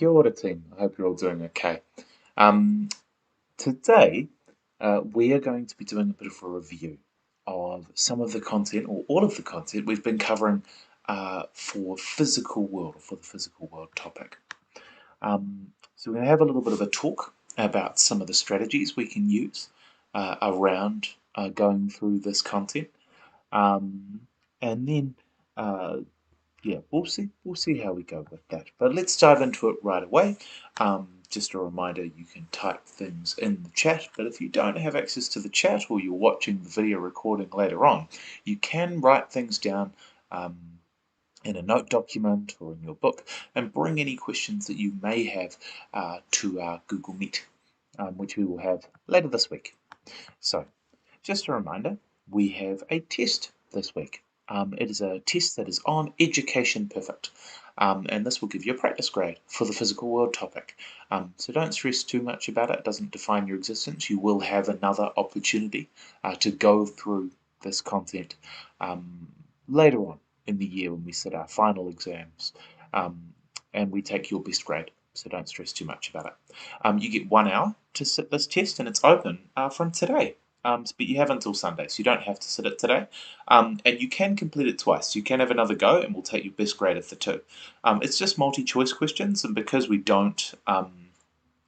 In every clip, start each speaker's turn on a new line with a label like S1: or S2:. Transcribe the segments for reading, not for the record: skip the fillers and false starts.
S1: Kia ora team, I hope you're all doing okay. Today, we are going to be doing a bit of a review of some of the content, or all of the content, we've been covering for Physical World, or for the Physical World topic. So we're going to have a little bit of a talk about some of the strategies we can use around going through this content. And then yeah, we'll see how we go with that. But let's dive into it right away. Just a reminder, you can type things in the chat, but if you don't have access to the chat or you're watching the video recording later on, you can write things down in a note document or in your book and bring any questions that you may have to our Google Meet, which we will have later this week. So, just a reminder, we have a test this week. It is a test that is on Education Perfect, and this will give you a practice grade for the Physical World topic. So don't stress too much about it. It doesn't define your existence. You will have another opportunity to go through this content later on in the year when we set our final exams, and we take your best grade. So don't stress too much about it. You get 1 hour to sit this test, and it's open from today. But you have until Sunday, so you don't have to sit it today. And you can complete it twice. You can have another go, and we'll take your best grade of the two. It's just multi-choice questions, and because we don't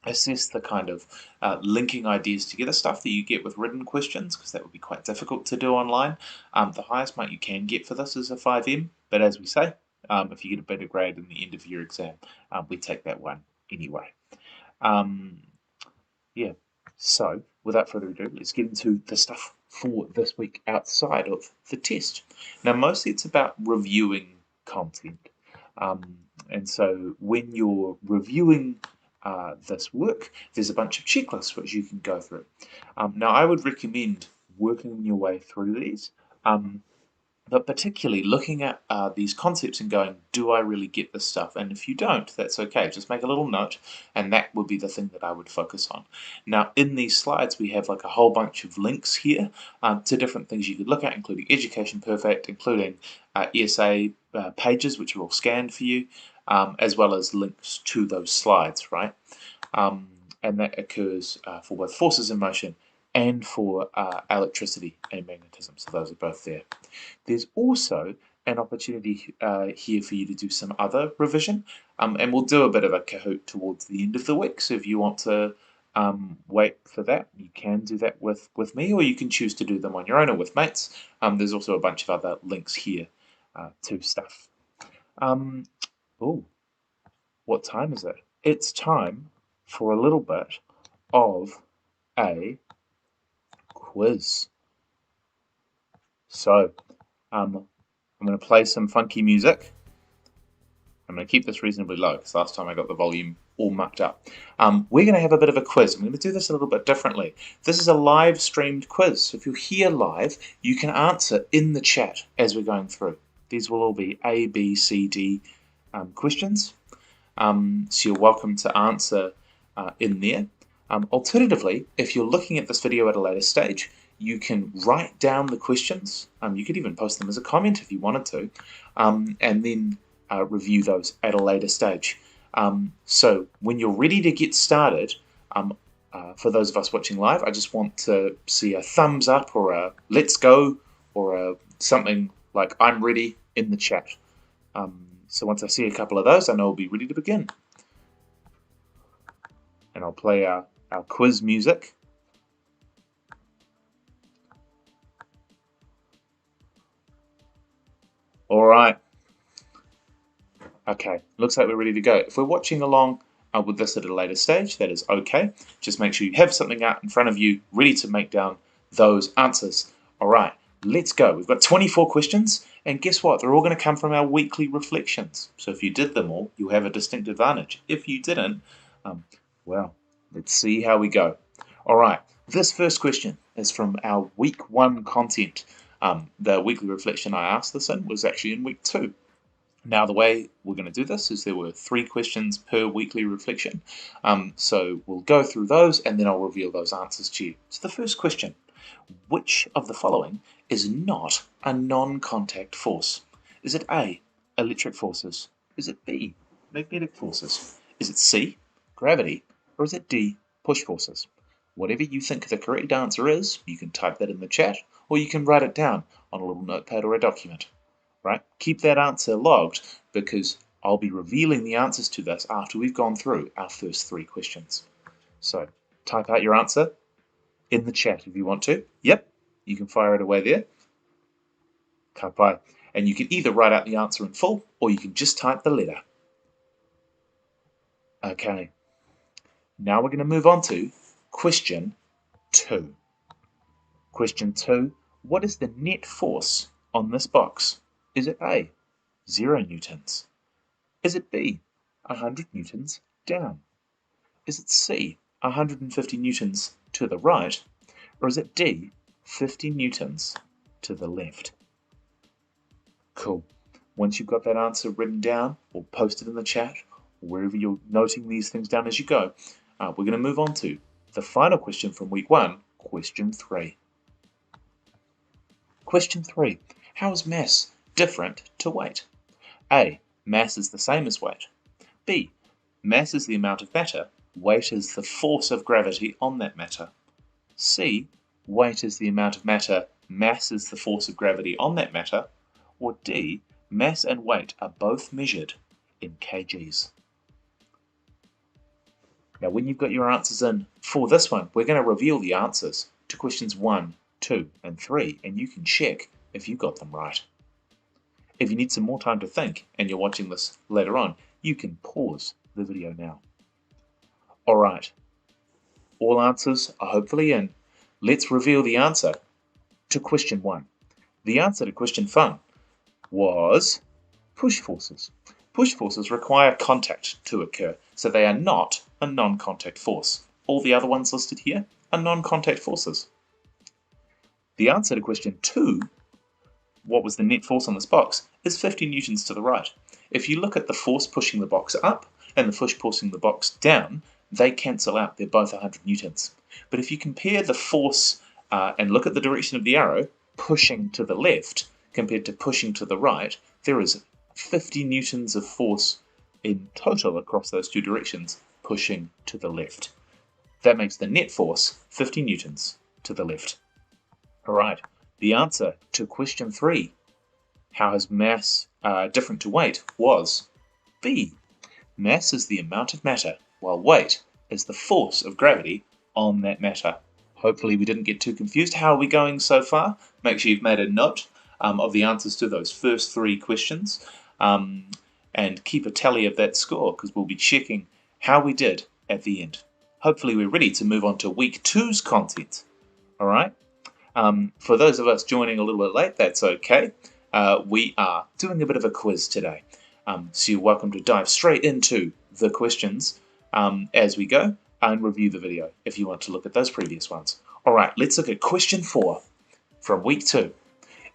S1: assess the kind of linking ideas together stuff that you get with written questions, because that would be quite difficult to do online, the highest mark you can get for this is a 5M. But as we say, if you get a better grade in the end of your exam, we take that one anyway. Yeah, so without further ado, let's get into the stuff for this week outside of the test. Now, mostly it's about reviewing content. And so when you're reviewing this work, there's a bunch of checklists which you can go through. Now, I would recommend working your way through these, but particularly looking at these concepts and going, do I really get this stuff? And if you don't, that's okay. Just make a little note, and that would be the thing that I would focus on. Now, in these slides, we have like a whole bunch of links here to different things you could look at, including Education Perfect, including ESA pages, which are all scanned for you, as well as links to those slides, right? And that occurs for both forces in motion and for electricity and magnetism. So those are both there. There's also an opportunity here for you to do some other revision, and we'll do a bit of a Kahoot towards the end of the week. So if you want to wait for that, you can do that with me, or you can choose to do them on your own or with mates. There's also a bunch of other links here to stuff. Oh, what time is it? It's time for a little bit of a quiz. So, I'm going to play some funky music. I'm going to keep this reasonably low because last time I got the volume all mucked up. We're going to have a bit of a quiz. I'm going to do this a little bit differently. This is a live streamed quiz. So if you're here live, you can answer in the chat as we're going through. These will all be A, B, C, D questions. So you're welcome to answer in there. Alternatively, if you're looking at this video at a later stage, you can write down the questions. You could even post them as a comment if you wanted to, and then review those at a later stage. So when you're ready to get started, for those of us watching live, I just want to see a thumbs up or a let's go or something like I'm ready in the chat. So once I see a couple of those, I know we'll be ready to begin. And I'll play our quiz music. All right. Okay, looks like we're ready to go. If we're watching along with this at a later stage, that is okay. Just make sure you have something out in front of you ready to make down those answers. All right, let's go. We've got 24 questions, and guess what? They're all going to come from our weekly reflections. So if you did them all, you'll have a distinct advantage. If you didn't, well, let's see how we go. All right, this first question is from our week 1 content. The weekly reflection I asked this in was actually in week 2. Now, the way we're going to do this is there were 3 questions per weekly reflection. So we'll go through those and then I'll reveal those answers to you. So the first question, which of the following is not a non-contact force? Is it A, electric forces? Is it B, magnetic forces? Is it C, gravity, or is it D, push forces? Whatever you think the correct answer is, you can type that in the chat, or you can write it down on a little notepad or a document. Right? Keep that answer logged, because I'll be revealing the answers to this after we've gone through our first 3 questions. So type out your answer in the chat if you want to. Yep, you can fire it away there. Ka pai. And you can either write out the answer in full, or you can just type the letter. Okay, now we're going to move on to question 2. Question 2, what is the net force on this box? Is it A, 0 newtons? Is it B, 100 newtons down? Is it C, 150 newtons to the right? Or is it D, 50 newtons to the left? Cool. Once you've got that answer written down or posted in the chat, or wherever you're noting these things down as you go, we're going to move on to the final question from week 1, question 3. Question 3. How is mass different to weight? A. Mass is the same as weight. B. Mass is the amount of matter. Weight is the force of gravity on that matter. C. Weight is the amount of matter. Mass is the force of gravity on that matter. Or D. Mass and weight are both measured in kgs. Now, when you've got your answers in for this one, we're going to reveal the answers to questions 1, 2, and 3, and you can check if you got them right. If you need some more time to think and you're watching this later on, you can pause the video now. All right, all answers are hopefully in. Let's reveal the answer to question 1. The answer to question 1 was push forces. Push forces require contact to occur, so they are not a non-contact force. All the other ones listed here are non-contact forces. The answer to question 2, what was the net force on this box, is 50 newtons to the right. If you look at the force pushing the box up and the force pushing the box down, they cancel out. They're both 100 newtons. But if you compare the force and look at the direction of the arrow, pushing to the left compared to pushing to the right, there is 50 newtons of force in total across those two directions pushing to the left. That makes the net force 50 newtons to the left. All right, the answer to question 3, how is mass different to weight, was B. Mass is the amount of matter, while weight is the force of gravity on that matter. Hopefully we didn't get too confused. How are we going so far? Make sure you've made a note of the answers to those first 3 questions and keep a tally of that score, because we'll be checking how we did at the end. Hopefully we're ready to move on to week 2's content. All right? For those of us joining a little bit late, that's okay. We are doing a bit of a quiz today. So you're welcome to dive straight into the questions as we go and review the video if you want to look at those previous ones. All right, let's look at question 4 from week 2.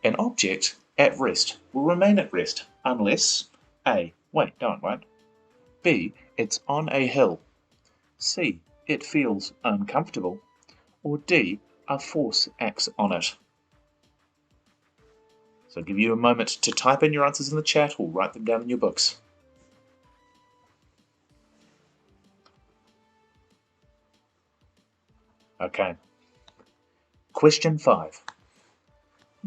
S1: An object at rest will remain at rest unless A. Wait, don't wait. B. It's on a hill. C. It feels uncomfortable. Or D. A force acts on it. So I'll give you a moment to type in your answers in the chat or write them down in your books. Okay. Question 5.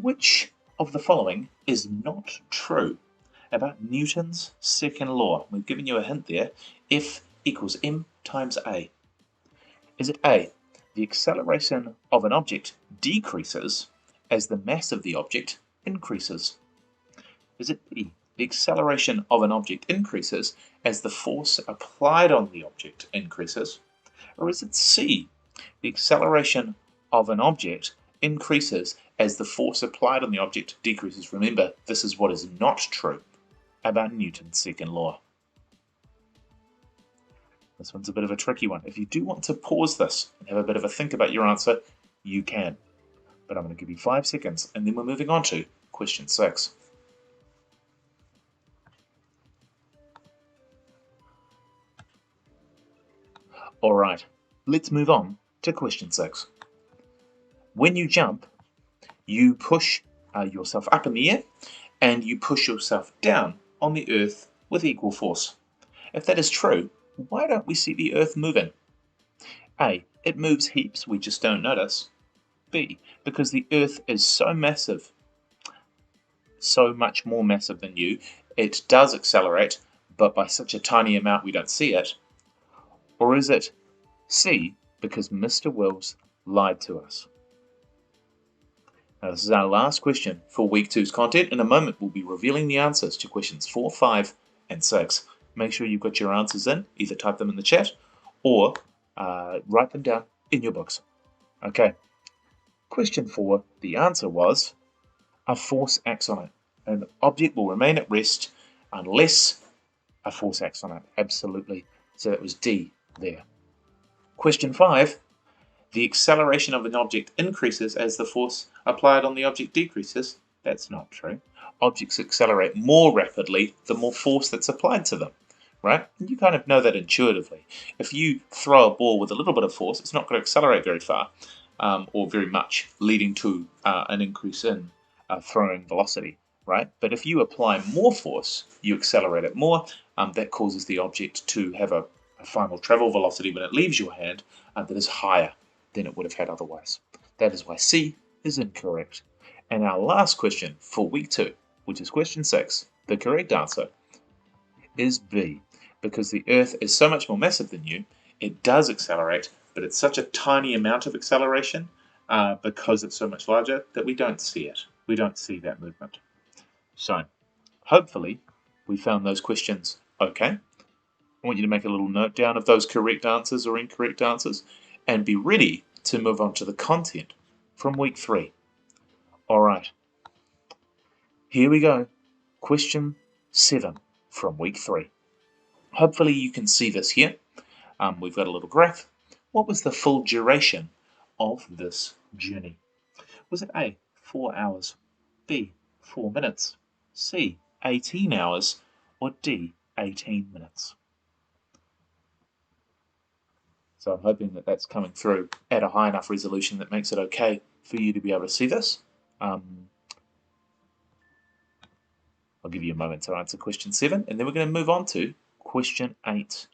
S1: Which of the following is not true about Newton's second law? We've given you a hint there. F equals m times a. Is it A, the acceleration of an object decreases as the mass of the object increases? Is it B, the acceleration of an object increases as the force applied on the object increases? Or is it C, the acceleration of an object increases as the force applied on the object decreases? Remember, this is what is not true about Newton's second law. This one's a bit of a tricky one. If you do want to pause this and have a bit of a think about your answer, you can. But I'm going to give you 5 seconds, and then we're moving on to question 6. All right, let's move on to question 6. When you jump, you push yourself up in the air, and you push yourself down on the earth with equal force. If that is true, Why don't we see the Earth moving? A. It moves heaps, we just don't notice. B. Because the Earth is so massive, so much more massive than you, it does accelerate, but by such a tiny amount we don't see it. Or is it C. Because Mr. Wills lied to us? Now, this is our last question for week 2's content. In a moment, we'll be revealing the answers to questions 4, 5, and 6. Make sure you've got your answers in. Either type them in the chat or write them down in your books. Okay. Question 4, the answer was a force acts on it. An object will remain at rest unless a force acts on it. Absolutely. So that was D there. Question 5, the acceleration of an object increases as the force applied on the object decreases. That's not true. Objects accelerate more rapidly the more force that's applied to them, right? And you kind of know that intuitively. If you throw a ball with a little bit of force, it's not going to accelerate very far or very much, leading to an increase in throwing velocity, right? But if you apply more force, you accelerate it more. That causes the object to have a final travel velocity when it leaves your hand that is higher than it would have had otherwise. That is why C is incorrect. And our last question for week 2, which is question 6, the correct answer is B. Because the Earth is so much more massive than you, it does accelerate, but it's such a tiny amount of acceleration because it's so much larger that we don't see it. We don't see that movement. So, hopefully, we found those questions okay. I want you to make a little note down of those correct answers or incorrect answers and be ready to move on to the content from week 3. All right, here we go. Question 7 from week 3. Hopefully you can see this here. We've got a little graph. What was the full duration of this journey? Was it A, 4 hours, B, 4 minutes, C, 18 hours, or D, 18 minutes? So I'm hoping that that's coming through at a high enough resolution that makes it okay for you to be able to see this. I'll give you a moment to answer question 7, and then we're going to move on to question 8.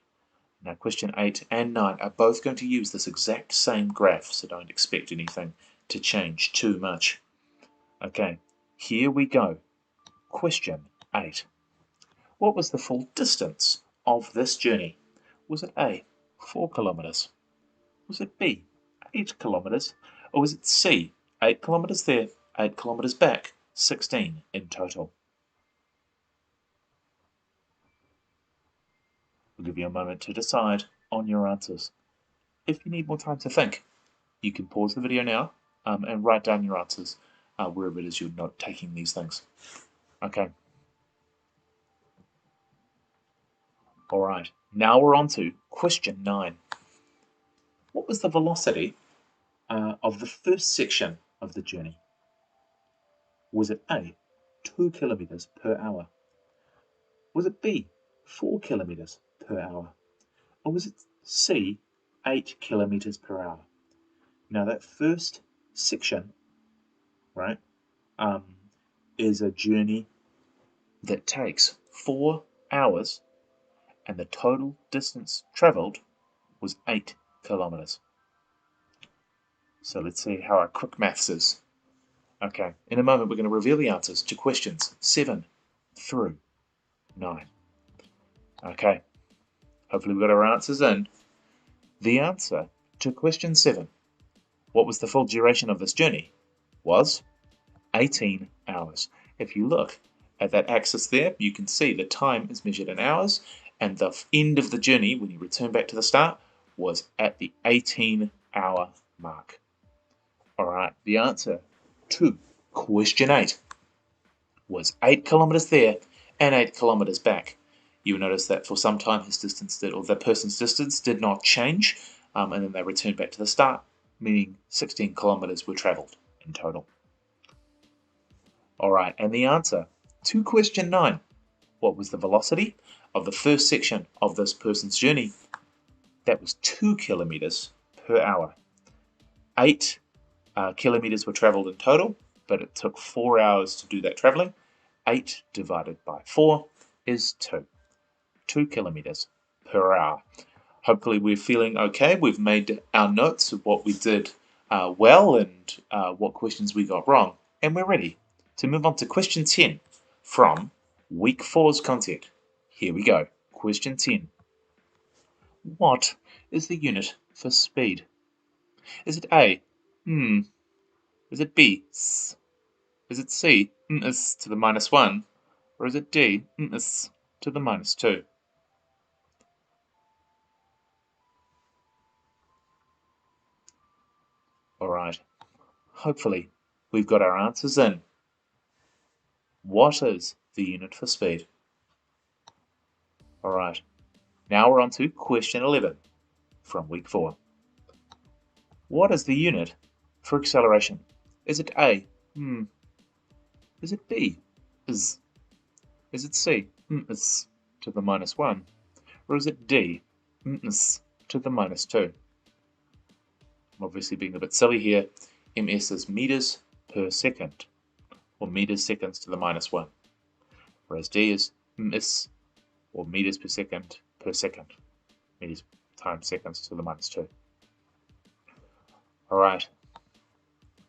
S1: Now, question 8 and 9 are both going to use this exact same graph, so don't expect anything to change too much. Okay, here we go. Question 8. What was the full distance of this journey? Was it A, 4 kilometres? Was it B, 8 kilometres? Or was it C, 8 kilometres there, 8 kilometres back, 16 in total? We'll give you a moment to decide on your answers. If you need more time to think, you can pause the video now and write down your answers wherever it is you're not taking these things. Okay. All right, now we're on to question 9. What was the velocity of the first section of the journey? Was it A, 2 kilometres per hour? Was it B, 4 kilometres per hour? Or was it C, 8 kilometres per hour? Now that first section, right, is a journey that takes 4 hours, and the total distance travelled was 8 kilometres. So let's see how our quick maths is. Okay, in a moment we're going to reveal the answers to questions 7 through 9. Okay, hopefully we've got our answers in. The answer to question 7, what was the full duration of this journey, was 18 hours. If you look at that axis there, you can see the time is measured in hours, and the end of the journey, when you return back to the start, was at the 18-hour mark. All right, the answer to question 8 was 8 kilometres there and 8 kilometres back. You will notice that for some time his distance did, or the person's distance did not change, and then they returned back to the start, meaning 16 kilometres were travelled in total. All right, and the answer to question 9, what was the velocity of the first section of this person's journey? That was 2 kilometres per hour. 8 kilometres were travelled in total, but it took 4 hours to do that travelling. 8 divided by 4 is 2. 2 kilometres per hour. Hopefully we're feeling okay. We've made our notes of what we did well and what questions we got wrong. And we're ready to move on to question 10 from week 4's content. Here we go. Question 10. What is the unit for speed? Is it A, Is it B, s? Is it C, s to the -1? Or is it D, s to the -2? Alright, hopefully we've got our answers in. What is the unit for speed? Alright, now we're on to question 11 from week 4. What is the unit for acceleration? Is it A, Is it B, is? Is it C, is to the -1? Or is it D, is to the -2? I'm obviously being a bit silly here. ms is meters per second, or meters seconds to the -1. Whereas D is ms, or meters per second, meters times seconds to the -2. Alright,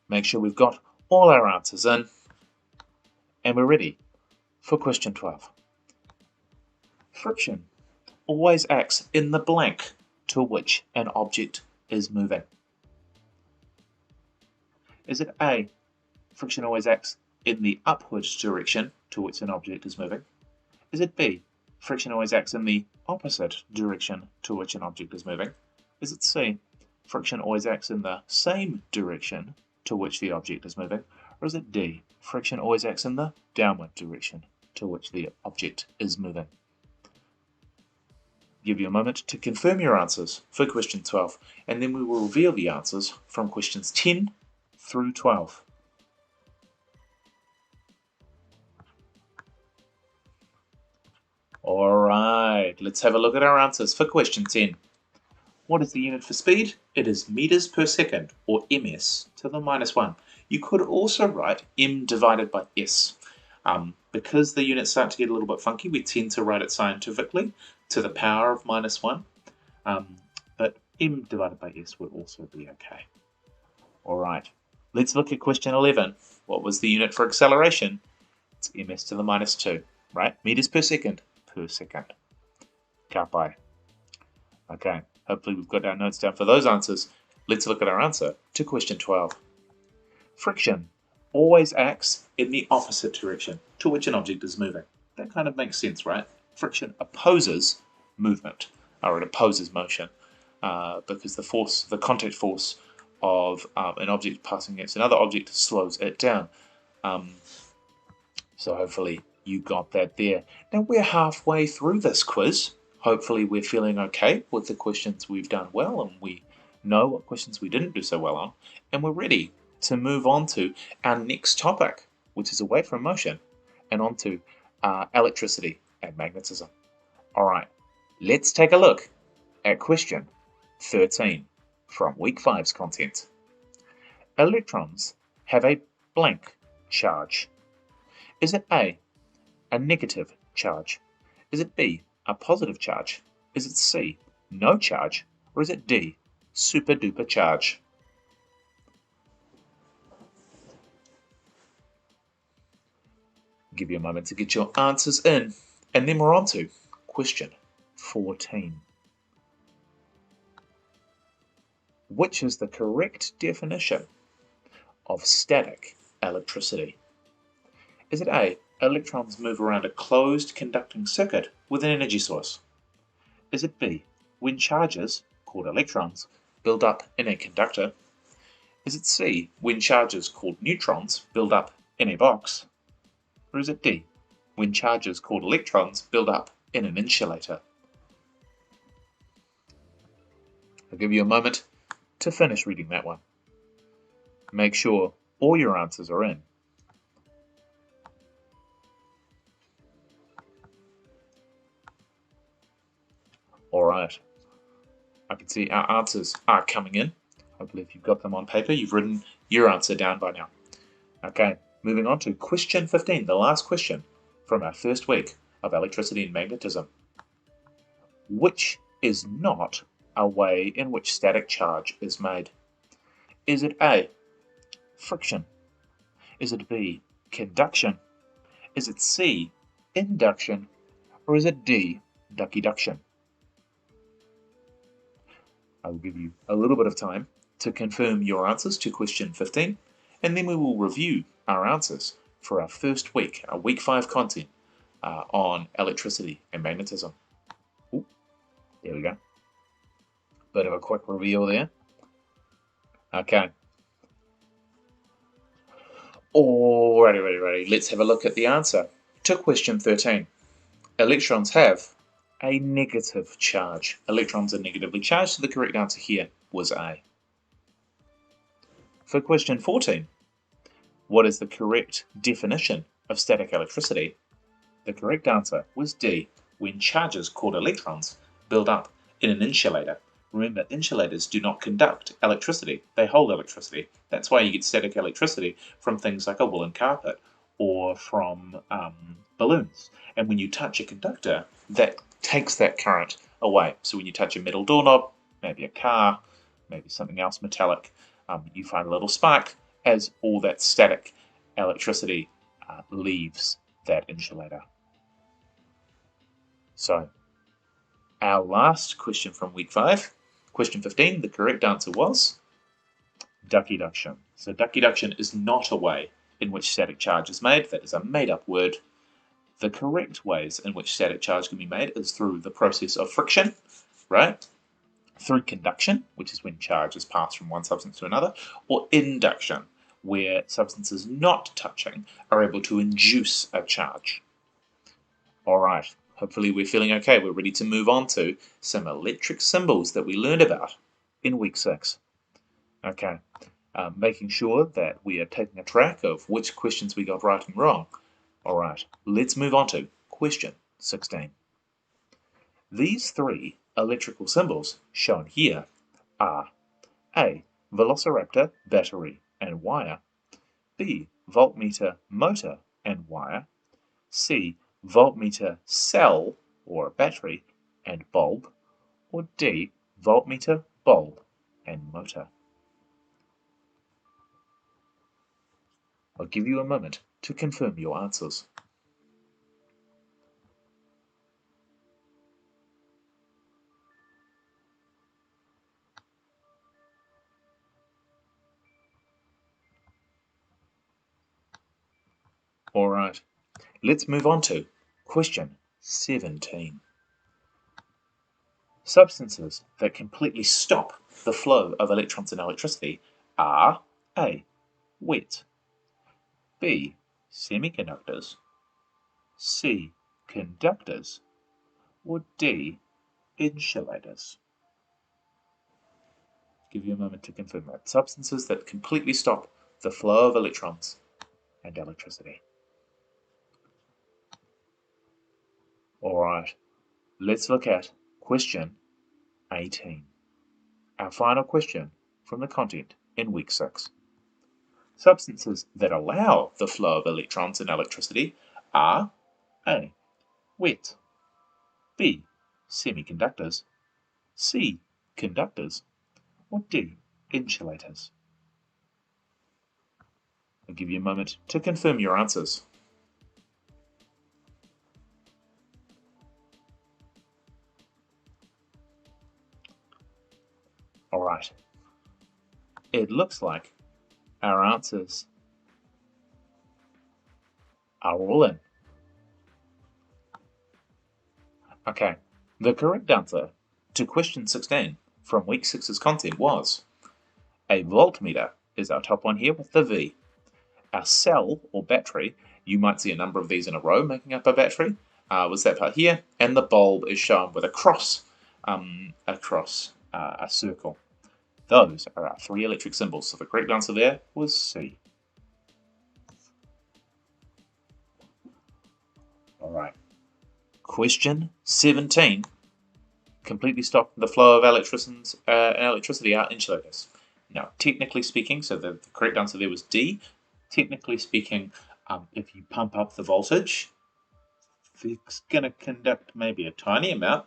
S1: make sure we've got all our answers in, and we're ready for question 12. Friction always acts in the blank to which an object is moving. Is it A, friction always acts in the upward direction to which an object is moving? Is it B, friction always acts in the opposite direction to which an object is moving? Is it C, friction always acts in the same direction to which the object is moving? Or is it D, friction always acts in the downward direction to which the object is moving? Give you a moment to confirm your answers for question 12, and then we will reveal the answers from questions 10 through 12. Alright, let's have a look at our answers for question 10. What is the unit for speed? It is meters per second, or ms, to the -1. You could also write m divided by s. Because the units start to get a little bit funky, we tend to write it scientifically to the power of -1. But m divided by s would also be okay. Alright, let's look at question 11. What was the unit for acceleration? It's ms to the -2, right? Meters per second, Ka pai. Okay, hopefully we've got our notes down for those answers. Let's look at our answer to question 12. Friction always acts in the opposite direction to which an object is moving. That kind of makes sense, right? Friction opposes movement, or it opposes motion, because the contact force of an object passing against another object slows it down. So hopefully you got that there. Now we're halfway through this quiz. Hopefully we're feeling okay with the questions we've done well, and we know what questions we didn't do so well on, and we're ready to move on to our next topic, which is away from motion and on to electricity and magnetism. Alright, let's take a look at question 13 from week 5's content. Electrons have a blank charge. Is it A, a negative charge? Is it B, a positive charge? Is it C, no charge? Or is it D, super duper charge? Give you a moment to get your answers in, and then we're on to question 14. Which is the correct definition of static electricity? Is it A, electrons move around a closed conducting circuit with an energy source? Is it B, when charges, called electrons, build up in a conductor? Is it C, when charges, called neutrons, build up in a box? Or is it D, when charges, called electrons, build up in an insulator? I'll give you a moment to finish reading that one. Make sure all your answers are in. Alright, I can see our answers are coming in. Hopefully if you've got them on paper, you've written your answer down by now. Okay, moving on to question 15, the last question from our first week of electricity and magnetism. Which is not a way in which static charge is made? Is it A, friction? Is it B, conduction? Is it C, induction? Or is it D, duckiduction? I will give you a little bit of time to confirm your answers to question 15, and then we will review our answers for our first week, our week 5 content on electricity and magnetism. Ooh, there we go. Bit of a quick reveal there. Okay. Alrighty. Let's have a look at the answer to question 13. Electrons have a negative charge. Electrons are negatively charged, so the correct answer here was A. For question 14, what is the correct definition of static electricity? The correct answer was D, when charges called electrons build up in an insulator. Remember, insulators do not conduct electricity, they hold electricity. That's why you get static electricity from things like a woolen carpet or from balloons. And when you touch a conductor, that takes that current away. So when you touch a metal doorknob, maybe a car, maybe something else metallic, you find a little spark as all that static electricity leaves that insulator. So, our last question from week 5, question 15, the correct answer was duckiduction. So duckiduction is not a way in which static charge is made. That is a made-up word. The correct ways in which static charge can be made is through the process of friction, right? Through conduction, which is when charge is passed from one substance to another, or induction, where substances not touching are able to induce a charge. All right, hopefully we're feeling okay. We're ready to move on to some electric symbols that we learned about in week 6. Okay, making sure that we are taking a track of which questions we got right and wrong. All right, let's move on to question 16. These 3 electrical symbols shown here are A, velociraptor, battery and wire, B, voltmeter, motor and wire, C, voltmeter, cell or battery and bulb, or D, voltmeter, bulb and motor. I'll give you a moment to confirm your answers. All right, let's move on to question 17. Substances that completely stop the flow of electrons and electricity are A, wet, B, semiconductors, C, conductors, or D, insulators. Give you a moment to confirm that. Substances that completely stop the flow of electrons and electricity. All right, let's look at question 18. Our final question from the content in week 6. Substances that allow the flow of electrons and electricity are A, wet, B, semiconductors, C, conductors, or D, insulators. I'll give you a moment to confirm your answers. All right, it looks like our answers are all in. Okay, the correct answer to question 16 from week 6's content was a voltmeter is our top one here with the V. Our cell or battery, you might see a number of these in a row making up a battery, was that part here, and the bulb is shown with a cross across a circle. Those are our 3 electric symbols, so the correct answer there was C. All right. Question 17. Completely stop the flow of electricity are insulators. Now, technically speaking, so the correct answer there was D. Technically speaking, if you pump up the voltage, it's going to conduct maybe a tiny amount.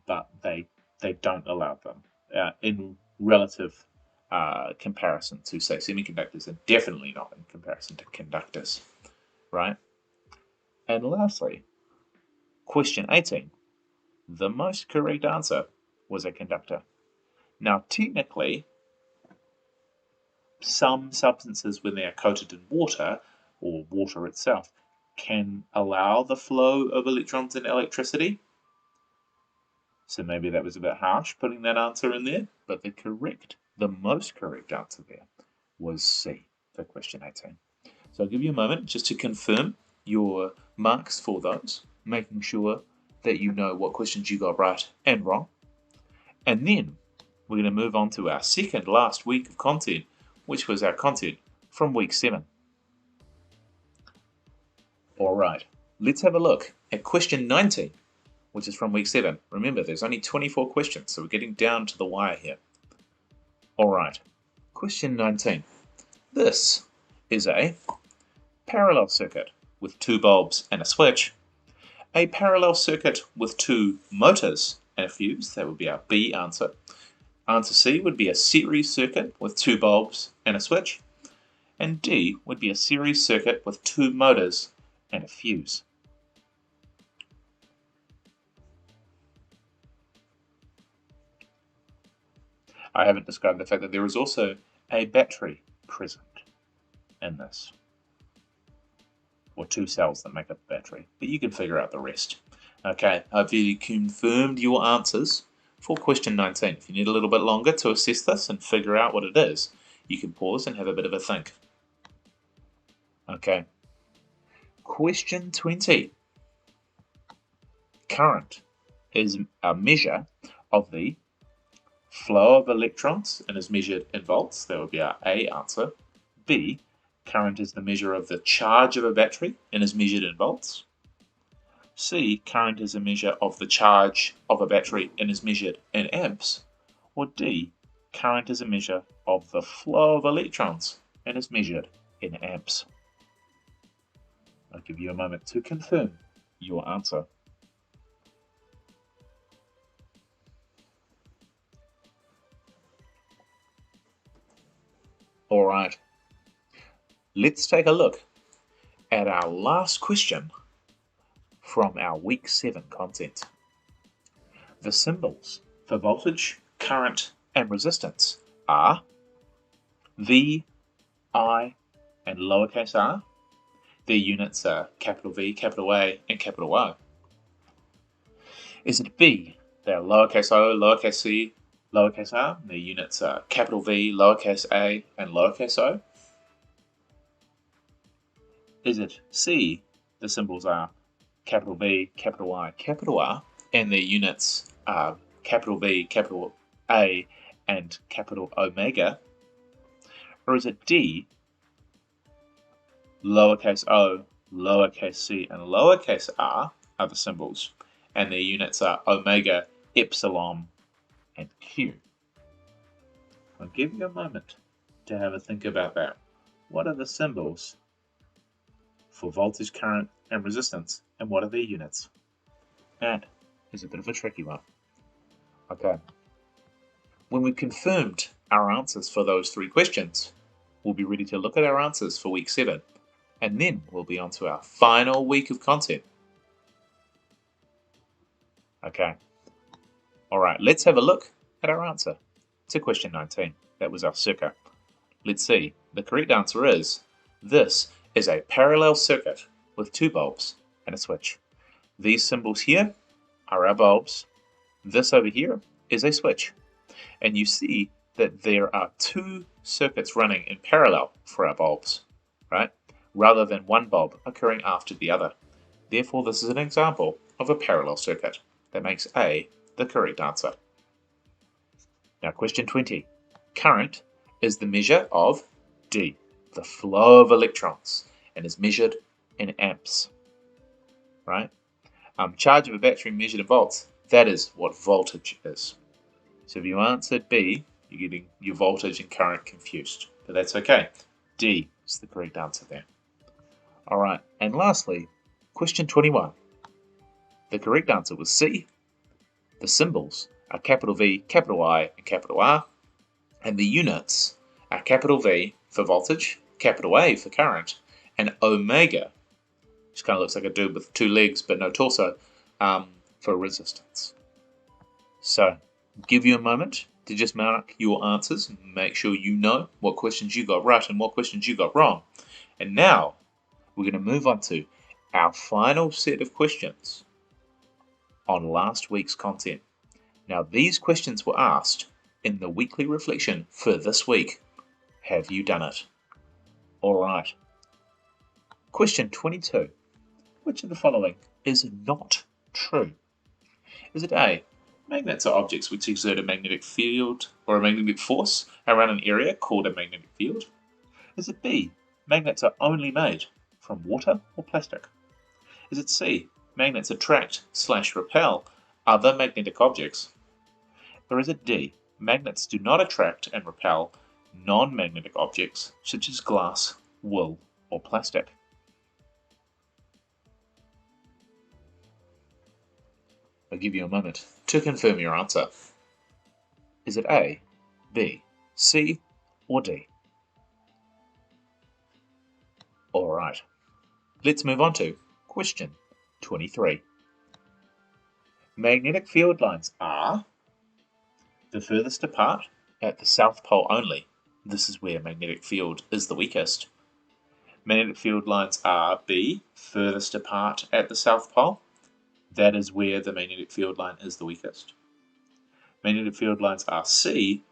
S1: but they don't allow them in relative comparison to, say, semiconductors, and definitely not in comparison to conductors, right? And lastly, question 18. The most correct answer was a conductor. Now, technically, some substances, when they are coated in water, or water itself, can allow the flow of electrons and electricity. So maybe that was a bit harsh putting that answer in there, but the most correct answer there was C for question 18. So I'll give you a moment just to confirm your marks for those, making sure that you know what questions you got right and wrong. And then we're going to move on to our second last week of content, which was our content from week 7. All right, let's have a look at question 19, which is from week 7. Remember, there's only 24 questions, so we're getting down to the wire here. All right, question 19. This is a parallel circuit with 2 bulbs and a switch, a parallel circuit with 2 motors and a fuse. That would be our B answer. Answer C would be a series circuit with 2 bulbs and a switch, and D would be a series circuit with 2 motors and a fuse. I haven't described the fact that there is also a battery present in this, or 2 cells that make up a battery, but you can figure out the rest. Okay, I've confirmed your answers for question 19. If you need a little bit longer to assess this and figure out what it is, you can pause and have a bit of a think. Okay. Question 20. Current is a measure of the flow of electrons and is measured in volts. That would be our A answer. B, current is the measure of the charge of a battery and is measured in volts. C, current is a measure of the charge of a battery and is measured in amps. Or D, current is a measure of the flow of electrons and is measured in amps. I'll give you a moment to confirm your answer. All right, let's take a look at our last question from our week 7 content. The symbols for voltage, current, and resistance are V, I, and lowercase r. Their units are capital V, capital A, and capital O. Is it B? They are lowercase o, lowercase c, lowercase r. Their units are capital V, lowercase a, and lowercase o. Is it C? The symbols are capital V, capital I, capital R, and their units are capital V, capital A, and capital Omega? Or is it D? Lowercase o, lowercase c, and lowercase r are the symbols, and their units are omega, epsilon, and q. I'll give you a moment to have a think about that. What are the symbols for voltage, current, and resistance, and what are their units? And it's a bit of a tricky one. Okay. When we've confirmed our answers for those 3 questions, we'll be ready to look at our answers for week 7, and then we'll be on to our final week of content. Okay. All right, let's have a look at our answer to question 19. That was our circuit. Let's see. The correct answer is, this is a parallel circuit with 2 bulbs and a switch. These symbols here are our bulbs. This over here is a switch. And you see that there are 2 circuits running in parallel for our bulbs, right? Rather than one bulb occurring after the other. Therefore, this is an example of a parallel circuit. That makes A the correct answer. Now, question 20. Current is the measure of D, the flow of electrons, and is measured in amps, right? Charge of a battery measured in volts, that is what voltage is. So if you answered B, you're getting your voltage and current confused, but that's okay. D is the correct answer there. All right, and lastly, question 21. The correct answer was C, The symbols are capital V, capital I, and capital R, and the units are capital V for voltage, capital A for current, and omega, which kind of looks like a dude with 2 legs but no torso, for resistance. So, give you a moment to just mark your answers and make sure you know what questions you got right and what questions you got wrong. And now, we're going to move on to our final set of questions on last week's content. Now, these questions were asked in the weekly reflection for this week. Have you done it? All right. Question 22. Which of the following is not true? Is it A, magnets are objects which exert a magnetic field or a magnetic force around an area called a magnetic field? Is it B, magnets are only made from water or plastic? Is it C, magnets attract/repel other magnetic objects? Or is it D, magnets do not attract and repel non-magnetic objects such as glass, wool, or plastic? I'll give you a moment to confirm your answer. Is it A, B, C, or D? All right. Let's move on to question 23. Magnetic field lines are the furthest apart at the South Pole only. This is where magnetic field is the weakest. Magnetic field lines are B, furthest apart at the South Pole. That is where the magnetic field line is the weakest. Magnetic field lines are C,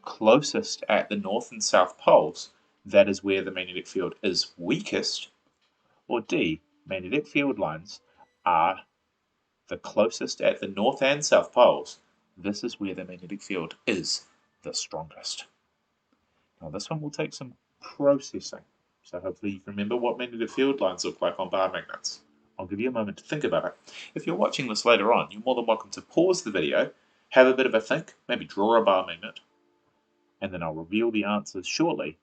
S1: closest at the North and South Poles. That is where the magnetic field is weakest. Or D, magnetic field lines are the closest at the North and South Poles. This is where the magnetic field is the strongest. Now this one will take some processing, so hopefully you can remember what magnetic field lines look like on bar magnets. I'll give you a moment to think about it. If you're watching this later on, you're more than welcome to pause the video, have a bit of a think, maybe draw a bar magnet, and then I'll reveal the answers shortly,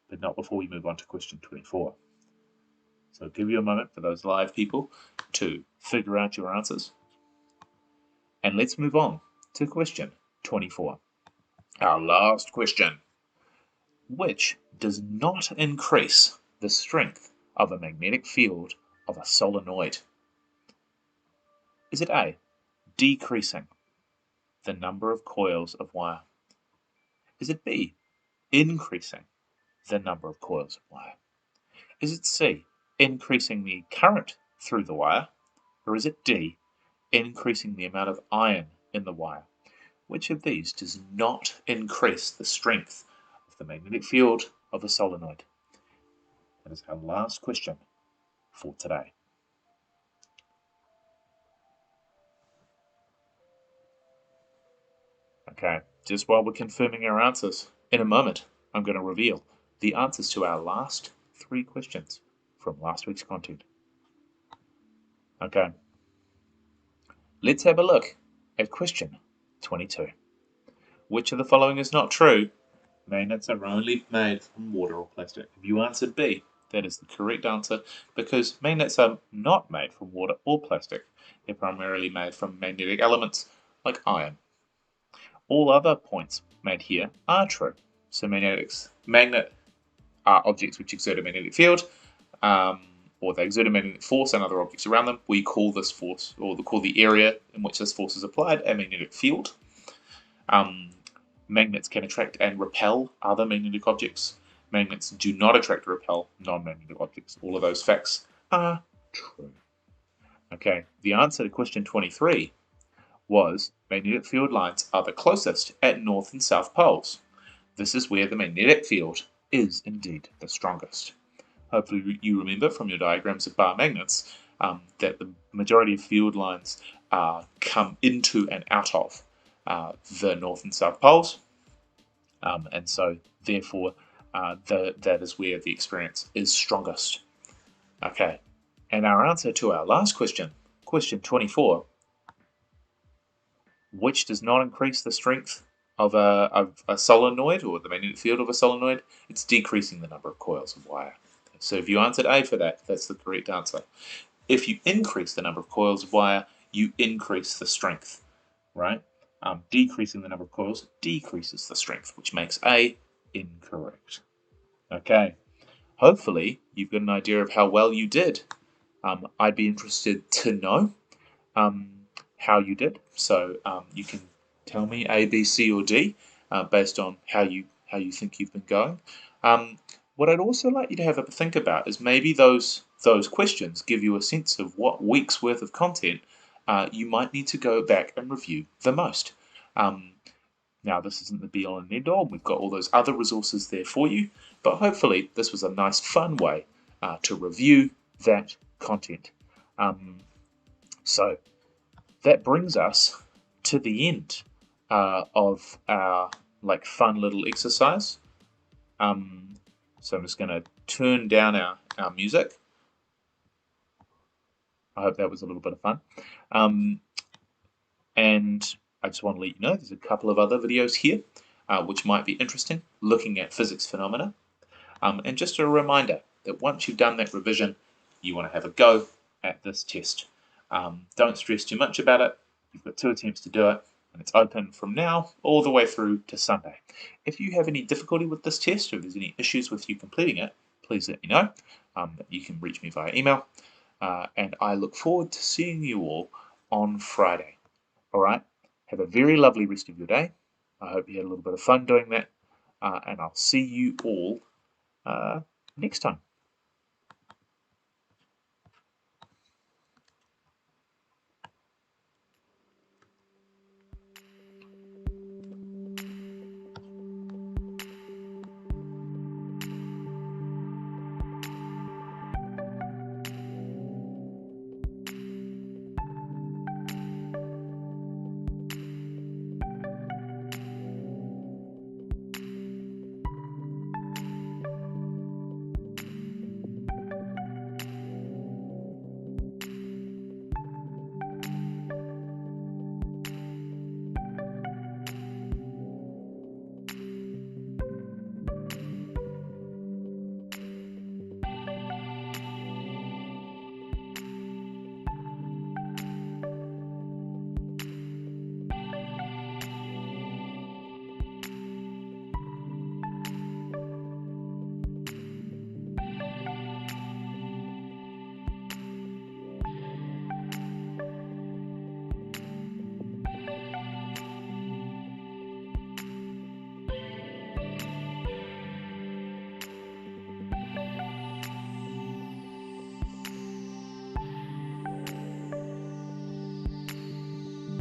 S1: but not before we move on to question 24. So I'll give you a moment for those live people to figure out your answers. And let's move on to question 24. Our last question. Which does not increase the strength of a magnetic field of a solenoid? Is it A, decreasing the number of coils of wire? Is it B, increasing the number of coils of wire? Is it C, increasing the current through the wire? Or is it D, increasing the amount of iron in the wire? Which of these does not increase the strength of the magnetic field of a solenoid? That is our last question for today. Okay, just while we're confirming our answers, in a moment I'm going to reveal the answers to our last 3 questions from last week's content. Okay, let's have a look at question 22. Which of the following is not true? Magnets are only made from water or plastic. If you answered B, that is the correct answer, because magnets are not made from water or plastic. They're primarily made from magnetic elements like iron. All other points made here are true. So magnet are objects which exert a magnetic field, or they exert a magnetic force on other objects around them. We call this force, or call the area in which this force is applied, a magnetic field. Magnets can attract and repel other magnetic objects. Magnets do not attract or repel non-magnetic objects. All of those facts are true. Okay, the answer to question 23 was magnetic field lines are the closest at North and South Poles. This is where the magnetic field is indeed the strongest. Hopefully you remember from your diagrams of bar magnets that the majority of field lines come into and out of the North and South Poles, and so therefore that is where the experience is strongest. Okay, and our answer to our last question, question 24, which does not increase the strength of a solenoid or the magnetic field of a solenoid, it's decreasing the number of coils of wire. So if you answered A for that, that's the correct answer. If you increase the number of coils of wire, you increase the strength, right? Decreasing the number of coils decreases the strength, which makes A incorrect. Okay, hopefully you've got an idea of how well you did. I'd be interested to know how you did. So you can tell me A, B, C, or D based on how you think you've been going. What I'd also like you to have a think about is maybe those questions give you a sense of what week's worth of content you might need to go back and review the most. Now, this isn't the be-all and end-all. We've got all those other resources there for you, but hopefully this was a nice, fun way to review that content. So that brings us to the end of our fun little exercise. So I'm just going to turn down our music. I hope that was a little bit of fun. And I just want to let you know there's a couple of other videos here which might be interesting, looking at physics phenomena. And just a reminder that once you've done that revision, you want to have a go at this test. Don't stress too much about it. You've got 2 attempts to do it, and it's open from now all the way through to Sunday. If you have any difficulty with this test, or if there's any issues with you completing it, please let me know. You can reach me via email, and I look forward to seeing you all on Friday. All right, have a very lovely rest of your day. I hope you had a little bit of fun doing that, and I'll see you all next time.